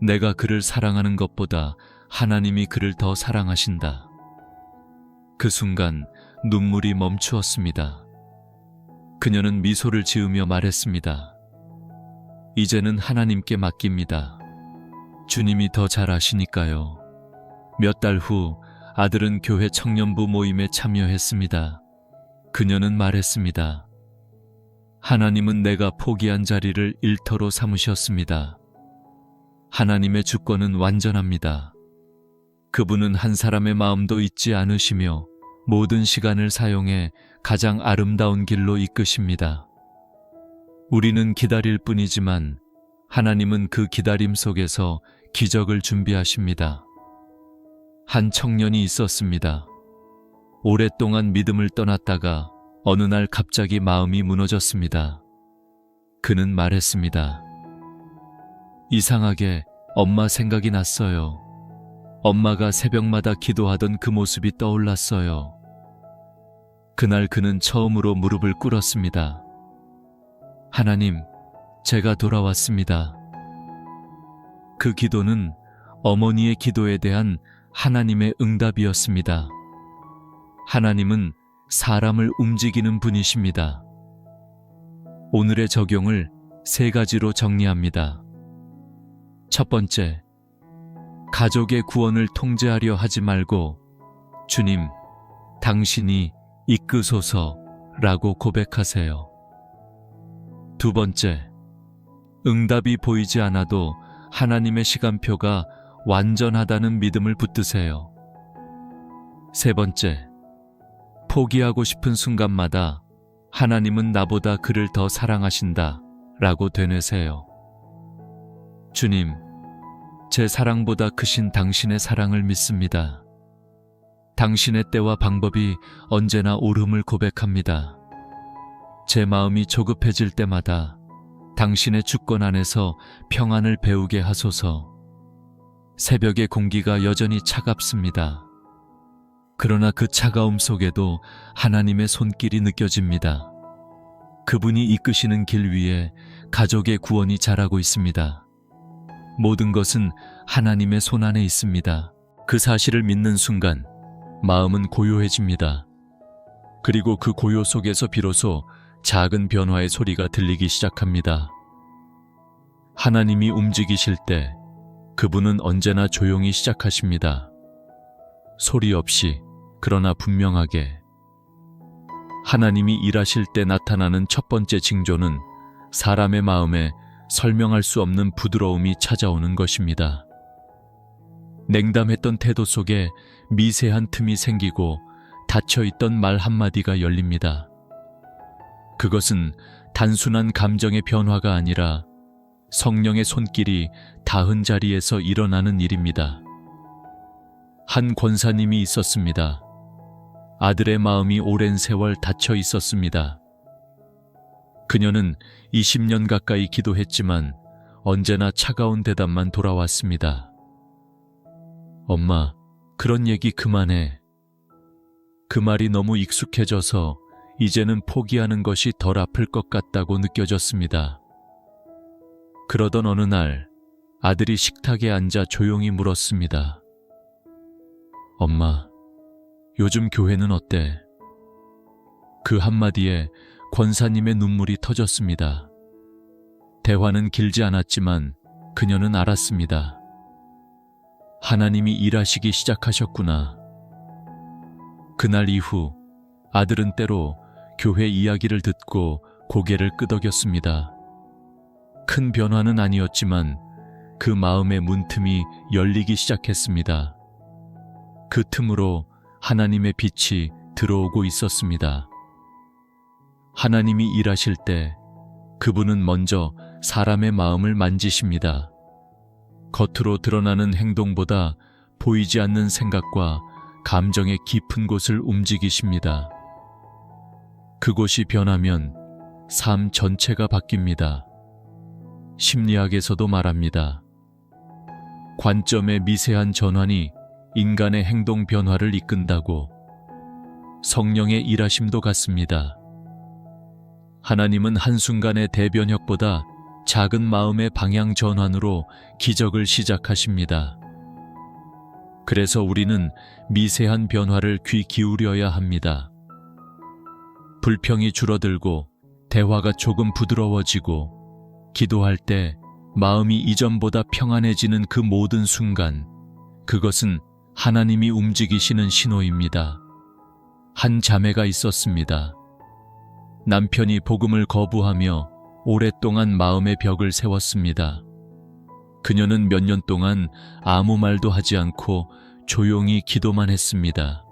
A: 내가 그를 사랑하는 것보다 하나님이 그를 더 사랑하신다. 그 순간 눈물이 멈추었습니다. 그녀는 미소를 지으며 말했습니다. 이제는 하나님께 맡깁니다. 주님이 더 잘 아시니까요. 몇 달 후 아들은 교회 청년부 모임에 참여했습니다. 그녀는 말했습니다. 하나님은 내가 포기한 자리를 일터로 삼으셨습니다. 하나님의 주권은 완전합니다. 그분은 한 사람의 마음도 잊지 않으시며 모든 시간을 사용해 가장 아름다운 길로 이끄십니다. 우리는 기다릴 뿐이지만 하나님은 그 기다림 속에서 기적을 준비하십니다. 한 청년이 있었습니다. 오랫동안 믿음을 떠났다가 어느 날 갑자기 마음이 무너졌습니다. 그는 말했습니다. 이상하게 엄마 생각이 났어요. 엄마가 새벽마다 기도하던 그 모습이 떠올랐어요. 그날 그는 처음으로 무릎을 꿇었습니다. 하나님, 제가 돌아왔습니다. 그 기도는 어머니의 기도에 대한 하나님의 응답이었습니다. 하나님은 사람을 움직이는 분이십니다. 오늘의 적용을 3가지로 정리합니다. 첫 번째, 가족의 구원을 통제하려 하지 말고 주님, 당신이 이끄소서라고 고백하세요. 두 번째, 응답이 보이지 않아도 하나님의 시간표가 완전하다는 믿음을 붙드세요. 세 번째, 포기하고 싶은 순간마다 하나님은 나보다 그를 더 사랑하신다 라고 되뇌세요. 주님, 제 사랑보다 크신 당신의 사랑을 믿습니다. 당신의 때와 방법이 언제나 옳음을 고백합니다. 제 마음이 조급해질 때마다 당신의 주권 안에서 평안을 배우게 하소서. 새벽의 공기가 여전히 차갑습니다. 그러나 그 차가움 속에도 하나님의 손길이 느껴집니다. 그분이 이끄시는 길 위에 가족의 구원이 자라고 있습니다. 모든 것은 하나님의 손 안에 있습니다. 그 사실을 믿는 순간 마음은 고요해집니다. 그리고 그 고요 속에서 비로소 작은 변화의 소리가 들리기 시작합니다. 하나님이 움직이실 때 그분은 언제나 조용히 시작하십니다. 소리 없이, 그러나 분명하게. 하나님이 일하실 때 나타나는 첫 번째 징조는 사람의 마음에 설명할 수 없는 부드러움이 찾아오는 것입니다. 냉담했던 태도 속에 미세한 틈이 생기고 닫혀있던 말 한마디가 열립니다. 그것은 단순한 감정의 변화가 아니라 성령의 손길이 닿은 자리에서 일어나는 일입니다. 한 권사님이 있었습니다. 아들의 마음이 오랜 세월 닫혀 있었습니다. 그녀는 20년 가까이 기도했지만 언제나 차가운 대답만 돌아왔습니다. 엄마, 그런 얘기 그만해. 그 말이 너무 익숙해져서 이제는 포기하는 것이 덜 아플 것 같다고 느껴졌습니다. 그러던 어느 날 아들이 식탁에 앉아 조용히 물었습니다. 엄마, 요즘 교회는 어때? 그 한마디에 권사님의 눈물이 터졌습니다. 대화는 길지 않았지만 그녀는 알았습니다. 하나님이 일하시기 시작하셨구나. 그날 이후 아들은 때로 교회 이야기를 듣고 고개를 끄덕였습니다. 큰 변화는 아니었지만 그 마음의 문틈이 열리기 시작했습니다. 그 틈으로 하나님의 빛이 들어오고 있었습니다. 하나님이 일하실 때 그분은 먼저 사람의 마음을 만지십니다. 겉으로 드러나는 행동보다 보이지 않는 생각과 감정의 깊은 곳을 움직이십니다. 그곳이 변하면 삶 전체가 바뀝니다. 심리학에서도 말합니다. 관점의 미세한 전환이 인간의 행동 변화를 이끈다고. 성령의 일하심도 같습니다. 하나님은 한순간의 대변혁보다 작은 마음의 방향 전환으로 기적을 시작하십니다. 그래서 우리는 미세한 변화를 귀 기울여야 합니다. 불평이 줄어들고 대화가 조금 부드러워지고 기도할 때 마음이 이전보다 평안해지는 그 모든 순간, 그것은 하나님이 움직이시는 신호입니다. 한 자매가 있었습니다. 남편이 복음을 거부하며 오랫동안 마음의 벽을 세웠습니다. 그녀는 몇 년 동안 아무 말도 하지 않고 조용히 기도만 했습니다.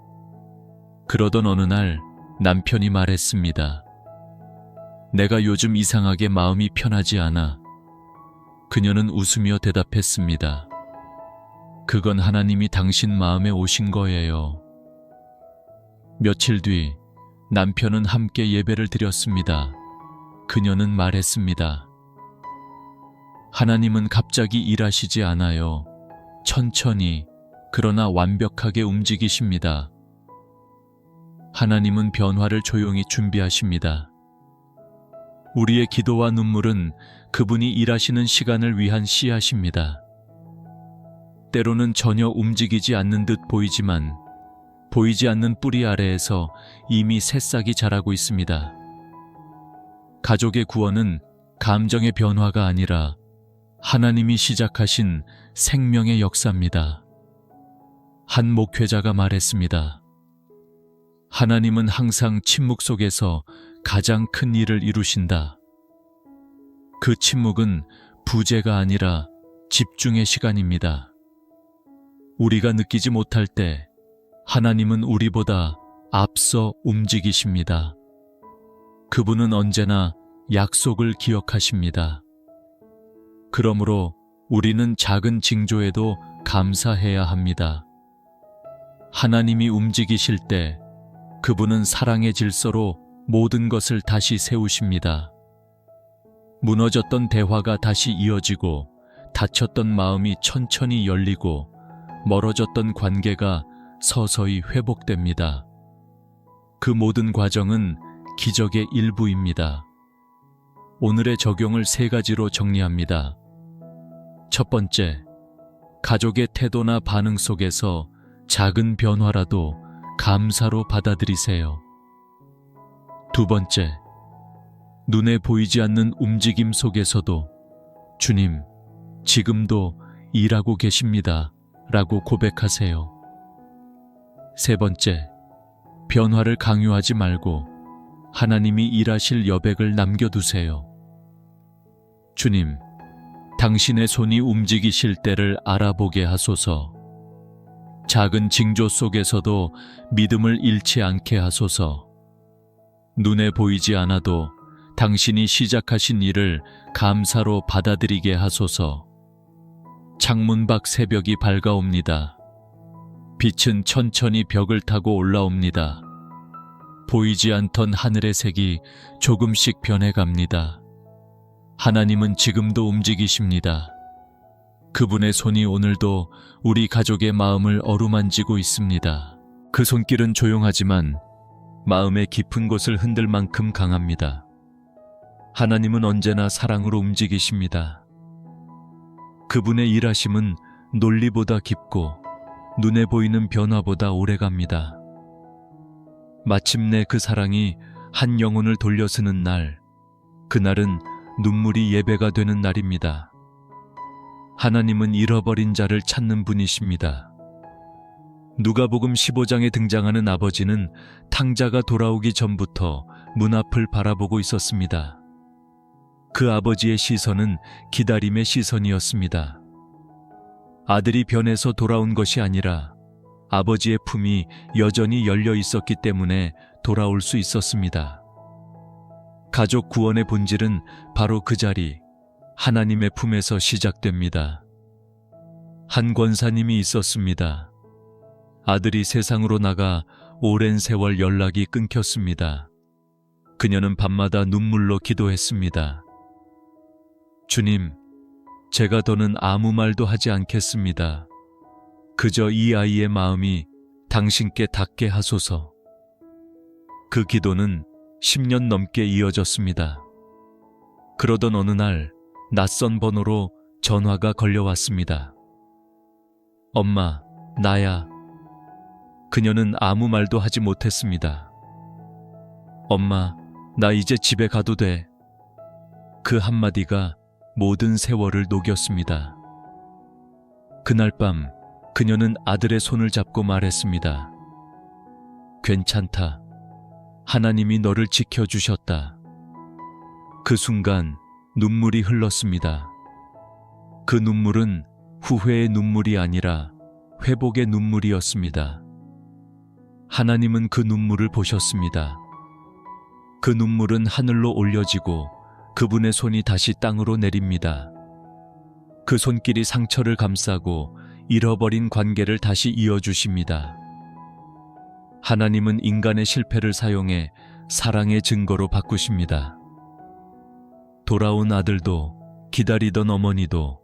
A: 그러던 어느 날 남편이 말했습니다. 내가 요즘 이상하게 마음이 편하지 않아. 그녀는 웃으며 대답했습니다. 그건 하나님이 당신 마음에 오신 거예요. 며칠 뒤 남편은 함께 예배를 드렸습니다. 그녀는 말했습니다. 하나님은 갑자기 일하시지 않아요. 천천히, 그러나 완벽하게 움직이십니다. 하나님은 변화를 조용히 준비하십니다. 우리의 기도와 눈물은 그분이 일하시는 시간을 위한 씨앗입니다. 때로는 전혀 움직이지 않는 듯 보이지만 보이지 않는 뿌리 아래에서 이미 새싹이 자라고 있습니다. 가족의 구원은 감정의 변화가 아니라 하나님이 시작하신 생명의 역사입니다. 한 목회자가 말했습니다. 하나님은 항상 침묵 속에서 가장 큰 일을 이루신다. 그 침묵은 부재가 아니라 집중의 시간입니다. 우리가 느끼지 못할 때 하나님은 우리보다 앞서 움직이십니다. 그분은 언제나 약속을 기억하십니다. 그러므로 우리는 작은 징조에도 감사해야 합니다. 하나님이 움직이실 때 그분은 사랑의 질서로 모든 것을 다시 세우십니다. 무너졌던 대화가 다시 이어지고 다쳤던 마음이 천천히 열리고 멀어졌던 관계가 서서히 회복됩니다. 그 모든 과정은 기적의 일부입니다. 오늘의 적용을 3가지로 정리합니다. 첫 번째, 가족의 태도나 반응 속에서 작은 변화라도 감사로 받아들이세요. 두 번째, 눈에 보이지 않는 움직임 속에서도 주님, 지금도 일하고 계십니다. 라고 고백하세요. 세 번째, 변화를 강요하지 말고 하나님이 일하실 여백을 남겨두세요. 주님, 당신의 손이 움직이실 때를 알아보게 하소서. 작은 징조 속에서도 믿음을 잃지 않게 하소서. 눈에 보이지 않아도 당신이 시작하신 일을 감사로 받아들이게 하소서. 창문 밖 새벽이 밝아옵니다. 빛은 천천히 벽을 타고 올라옵니다. 보이지 않던 하늘의 색이 조금씩 변해갑니다. 하나님은 지금도 움직이십니다. 그분의 손이 오늘도 우리 가족의 마음을 어루만지고 있습니다. 그 손길은 조용하지만 마음의 깊은 곳을 흔들 만큼 강합니다. 하나님은 언제나 사랑으로 움직이십니다. 그분의 일하심은 논리보다 깊고 눈에 보이는 변화보다 오래갑니다. 마침내 그 사랑이 한 영혼을 돌려쓰는 날, 그날은 눈물이 예배가 되는 날입니다. 하나님은 잃어버린 자를 찾는 분이십니다. 누가복음 15장에 등장하는 아버지는 탕자가 돌아오기 전부터 문 앞을 바라보고 있었습니다. 그 아버지의 시선은 기다림의 시선이었습니다. 아들이 변해서 돌아온 것이 아니라 아버지의 품이 여전히 열려 있었기 때문에 돌아올 수 있었습니다. 가족 구원의 본질은 바로 그 자리, 하나님의 품에서 시작됩니다. 한 권사님이 있었습니다. 아들이 세상으로 나가 오랜 세월 연락이 끊겼습니다. 그녀는 밤마다 눈물로 기도했습니다. 주님, 제가 더는 아무 말도 하지 않겠습니다. 그저 이 아이의 마음이 당신께 닿게 하소서. 그 기도는 10년 넘게 이어졌습니다. 그러던 어느 날 낯선 번호로 전화가 걸려왔습니다. 엄마, 나야. 그녀는 아무 말도 하지 못했습니다. 엄마, 나 이제 집에 가도 돼. 그 한마디가 모든 세월을 녹였습니다. 그날 밤 그녀는 아들의 손을 잡고 말했습니다. 괜찮다. 하나님이 너를 지켜주셨다. 그 순간 눈물이 흘렀습니다. 그 눈물은 후회의 눈물이 아니라 회복의 눈물이었습니다. 하나님은 그 눈물을 보셨습니다. 그 눈물은 하늘로 올려지고 그분의 손이 다시 땅으로 내립니다. 그 손길이 상처를 감싸고 잃어버린 관계를 다시 이어주십니다. 하나님은 인간의 실패를 사용해 사랑의 증거로 바꾸십니다. 돌아온 아들도 기다리던 어머니도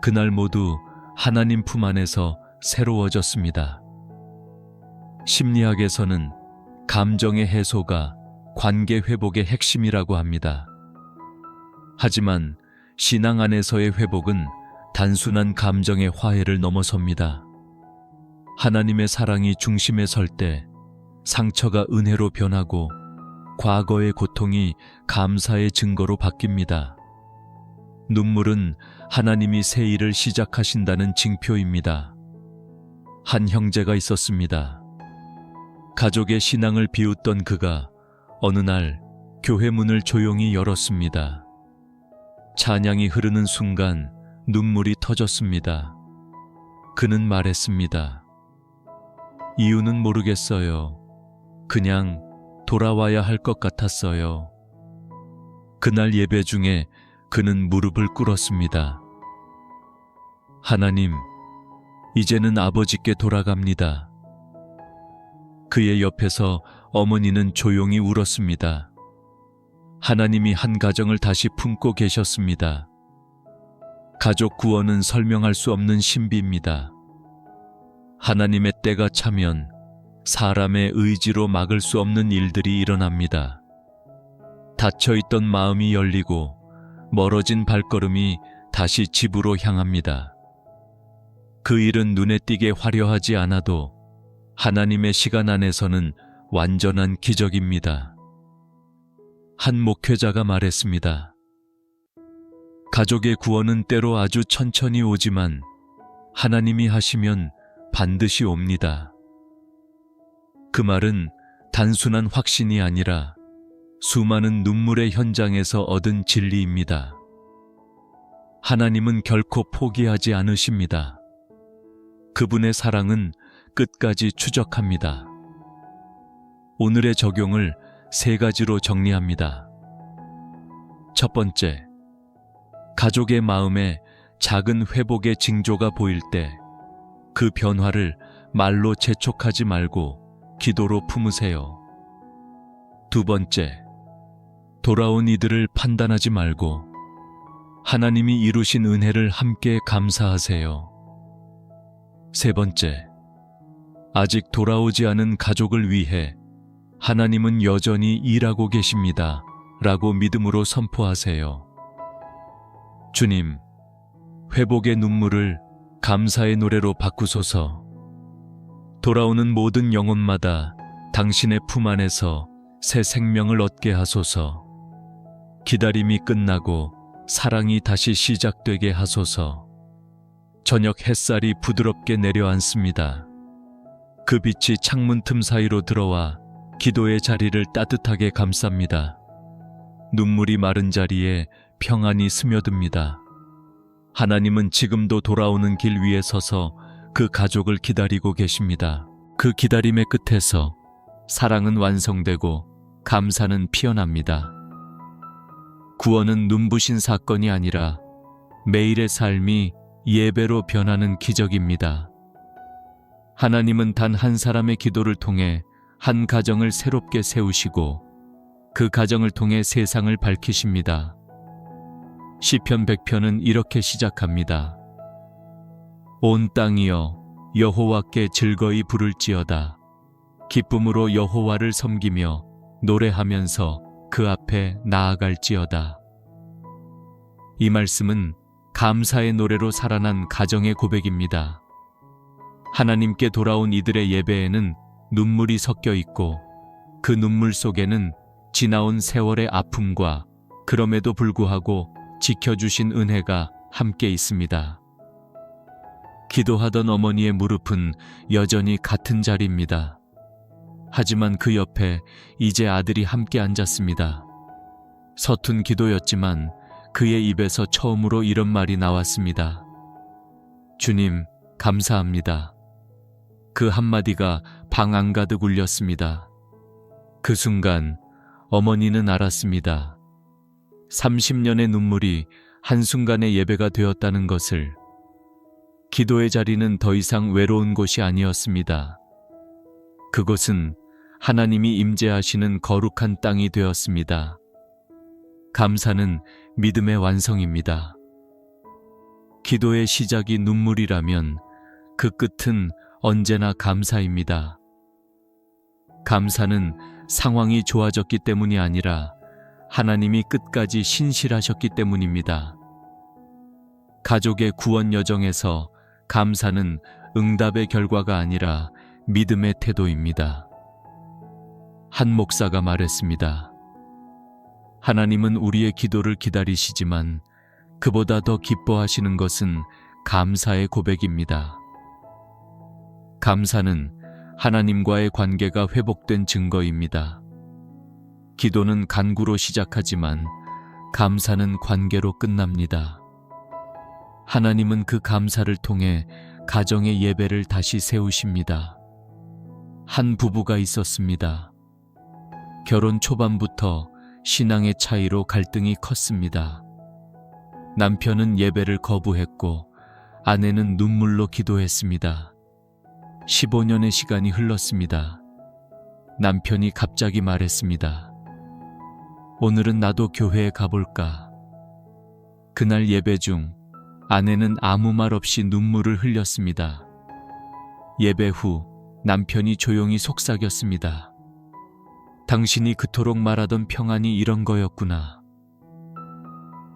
A: 그날 모두 하나님 품 안에서 새로워졌습니다. 심리학에서는 감정의 해소가 관계 회복의 핵심이라고 합니다. 하지만 신앙 안에서의 회복은 단순한 감정의 화해를 넘어섭니다. 하나님의 사랑이 중심에 설 때 상처가 은혜로 변하고 과거의 고통이 감사의 증거로 바뀝니다. 눈물은 하나님이 새 일을 시작하신다는 징표입니다. 한 형제가 있었습니다. 가족의 신앙을 비웃던 그가 어느 날 교회 문을 조용히 열었습니다. 찬양이 흐르는 순간 눈물이 터졌습니다. 그는 말했습니다. 이유는 모르겠어요. 그냥 돌아와야 할 것 같았어요. 그날 예배 중에 그는 무릎을 꿇었습니다. 하나님, 이제는 아버지께 돌아갑니다. 그의 옆에서 어머니는 조용히 울었습니다. 하나님이 한 가정을 다시 품고 계셨습니다. 가족 구원은 설명할 수 없는 신비입니다. 하나님의 때가 차면 사람의 의지로 막을 수 없는 일들이 일어납니다. 닫혀있던 마음이 열리고 멀어진 발걸음이 다시 집으로 향합니다. 그 일은 눈에 띄게 화려하지 않아도 하나님의 시간 안에서는 완전한 기적입니다. 한 목회자가 말했습니다. 가족의 구원은 때로 아주 천천히 오지만 하나님이 하시면 반드시 옵니다. 그 말은 단순한 확신이 아니라 수많은 눈물의 현장에서 얻은 진리입니다. 하나님은 결코 포기하지 않으십니다. 그분의 사랑은 끝까지 추적합니다. 오늘의 적용을 3가지로 정리합니다. 첫 번째, 가족의 마음에 작은 회복의 징조가 보일 때 그 변화를 말로 재촉하지 말고 기도로 품으세요. 두 번째, 돌아온 이들을 판단하지 말고 하나님이 이루신 은혜를 함께 감사하세요. 세 번째, 아직 돌아오지 않은 가족을 위해 하나님은 여전히 일하고 계십니다. 라고 믿음으로 선포하세요. 주님, 회복의 눈물을 감사의 노래로 바꾸소서. 돌아오는 모든 영혼마다 당신의 품 안에서 새 생명을 얻게 하소서. 기다림이 끝나고 사랑이 다시 시작되게 하소서. 저녁 햇살이 부드럽게 내려앉습니다. 그 빛이 창문 틈 사이로 들어와 기도의 자리를 따뜻하게 감쌉니다. 눈물이 마른 자리에 평안이 스며듭니다. 하나님은 지금도 돌아오는 길 위에 서서 그 가족을 기다리고 계십니다. 그 기다림의 끝에서 사랑은 완성되고 감사는 피어납니다. 구원은 눈부신 사건이 아니라 매일의 삶이 예배로 변하는 기적입니다. 하나님은 단 한 사람의 기도를 통해 한 가정을 새롭게 세우시고 그 가정을 통해 세상을 밝히십니다. 시편 100편은 이렇게 시작합니다. 온 땅이여 여호와께 즐거이 부를지어다. 기쁨으로 여호와를 섬기며 노래하면서 그 앞에 나아갈지어다. 이 말씀은 감사의 노래로 살아난 가정의 고백입니다. 하나님께 돌아온 이들의 예배에는 눈물이 섞여 있고 그 눈물 속에는 지나온 세월의 아픔과 그럼에도 불구하고 지켜주신 은혜가 함께 있습니다. 기도하던 어머니의 무릎은 여전히 같은 자리입니다. 하지만 그 옆에 이제 아들이 함께 앉았습니다. 서툰 기도였지만 그의 입에서 처음으로 이런 말이 나왔습니다. 주님, 감사합니다. 그 한마디가 방 안가득 울렸습니다. 그 순간 어머니는 알았습니다. 30년의 눈물이 한순간의 예배가 되었다는 것을. 기도의 자리는 더 이상 외로운 곳이 아니었습니다. 그곳은 하나님이 임재하시는 거룩한 땅이 되었습니다. 감사는 믿음의 완성입니다. 기도의 시작이 눈물이라면 그 끝은 언제나 감사입니다. 감사는 상황이 좋아졌기 때문이 아니라 하나님이 끝까지 신실하셨기 때문입니다. 가족의 구원 여정에서 감사는 응답의 결과가 아니라 믿음의 태도입니다. 한 목사가 말했습니다. 하나님은 우리의 기도를 기다리시지만 그보다 더 기뻐하시는 것은 감사의 고백입니다. 감사는 하나님과의 관계가 회복된 증거입니다. 기도는 간구로 시작하지만 감사는 관계로 끝납니다. 하나님은 그 감사를 통해 가정의 예배를 다시 세우십니다. 한 부부가 있었습니다. 결혼 초반부터 신앙의 차이로 갈등이 컸습니다. 남편은 예배를 거부했고 아내는 눈물로 기도했습니다. 15년의 시간이 흘렀습니다. 남편이 갑자기 말했습니다. 오늘은 나도 교회에 가볼까? 그날 예배 중 아내는 아무 말 없이 눈물을 흘렸습니다. 예배 후 남편이 조용히 속삭였습니다. 당신이 그토록 말하던 평안이 이런 거였구나.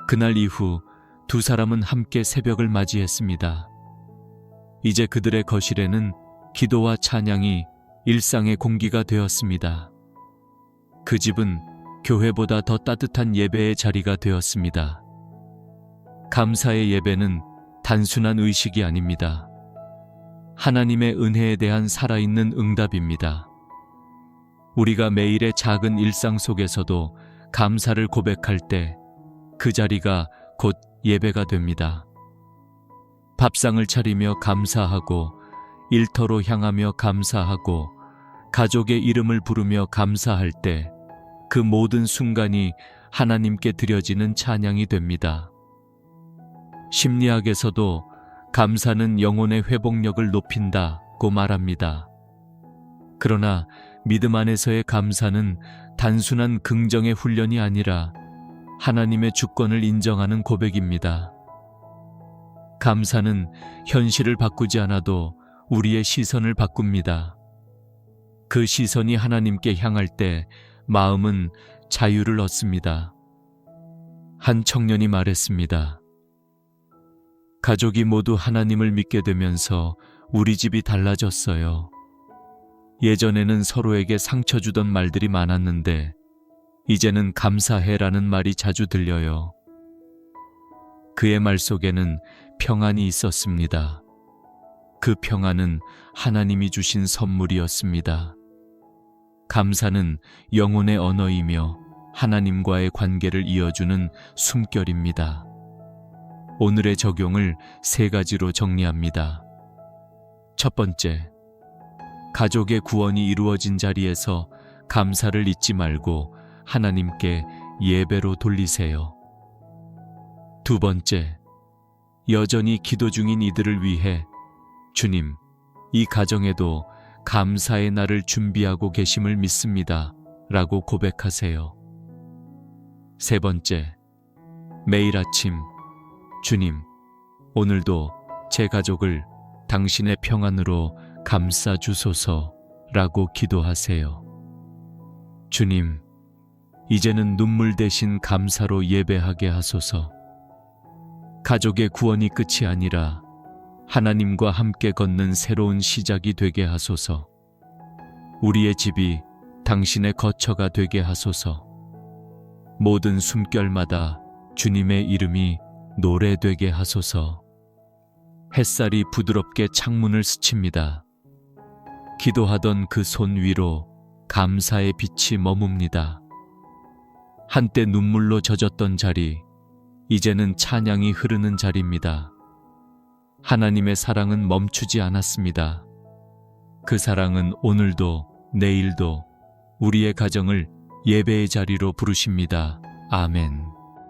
A: 그날 이후 두 사람은 함께 새벽을 맞이했습니다. 이제 그들의 거실에는 기도와 찬양이 일상의 공기가 되었습니다. 그 집은 교회보다 더 따뜻한 예배의 자리가 되었습니다. 감사의 예배는 단순한 의식이 아닙니다. 하나님의 은혜에 대한 살아있는 응답입니다. 우리가 매일의 작은 일상 속에서도 감사를 고백할 때 그 자리가 곧 예배가 됩니다. 밥상을 차리며 감사하고 일터로 향하며 감사하고 가족의 이름을 부르며 감사할 때 그 모든 순간이 하나님께 드려지는 찬양이 됩니다. 심리학에서도 감사는 영혼의 회복력을 높인다고 말합니다. 그러나 믿음 안에서의 감사는 단순한 긍정의 훈련이 아니라 하나님의 주권을 인정하는 고백입니다. 감사는 현실을 바꾸지 않아도 우리의 시선을 바꿉니다. 그 시선이 하나님께 향할 때 마음은 자유를 얻습니다. 한 청년이 말했습니다. 가족이 모두 하나님을 믿게 되면서 우리 집이 달라졌어요. 예전에는 서로에게 상처 주던 말들이 많았는데 이제는 감사해라는 말이 자주 들려요. 그의 말 속에는 평안이 있었습니다. 그 평안은 하나님이 주신 선물이었습니다. 감사는 영혼의 언어이며 하나님과의 관계를 이어주는 숨결입니다. 오늘의 적용을 3가지로 정리합니다. 첫 번째, 가족의 구원이 이루어진 자리에서 감사를 잊지 말고 하나님께 예배로 돌리세요. 두 번째, 여전히 기도 중인 이들을 위해 주님, 이 가정에도 감사의 날을 준비하고 계심을 믿습니다. 라고 고백하세요. 세 번째, 매일 아침 주님, 오늘도 제 가족을 당신의 평안으로 감싸 주소서 라고 기도하세요. 주님, 이제는 눈물 대신 감사로 예배하게 하소서. 가족의 구원이 끝이 아니라 하나님과 함께 걷는 새로운 시작이 되게 하소서. 우리의 집이 당신의 거처가 되게 하소서. 모든 숨결마다 주님의 이름이 노래되게 하소서. 햇살이 부드럽게 창문을 스칩니다. 기도하던 그 손 위로 감사의 빛이 머뭅니다. 한때 눈물로 젖었던 자리, 이제는 찬양이 흐르는 자리입니다. 하나님의 사랑은 멈추지 않았습니다. 그 사랑은 오늘도 내일도 우리의 가정을 예배의 자리로 부르십니다. 아멘.